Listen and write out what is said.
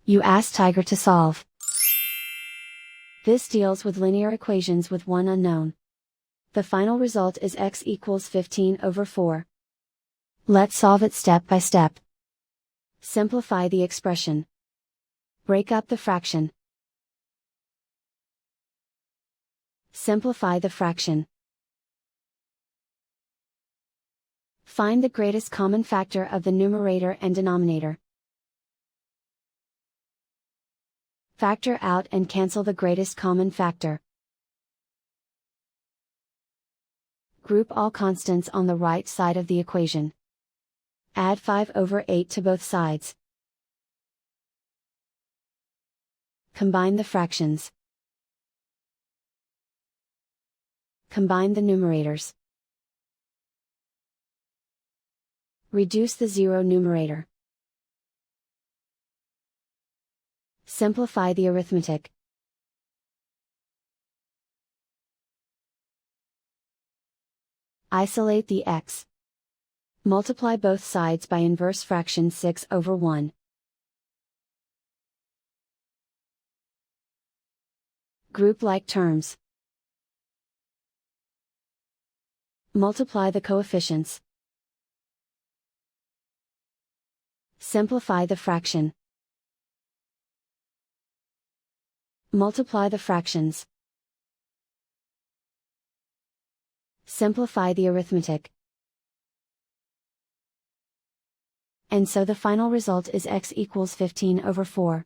You ask Tiger to solve. This deals with linear equations with one unknown. The final result is x equals 15 over 4. Let's solve it step by step. Simplify the expression. Break up the fraction. Simplify the fraction. Find the greatest common factor of the numerator and denominator. Factor out and cancel the greatest common factor. Group all constants on the right side of the equation. Add 5 over 8 to both sides. Combine the fractions. Combine the numerators. Reduce the zero numerator. Simplify the arithmetic. Isolate the x. Multiply both sides by inverse fraction 6 over 1. Group like terms. Multiply the coefficients. Simplify the fraction. Multiply the fractions. Simplify the arithmetic. And so the final result is x equals 15 over 4.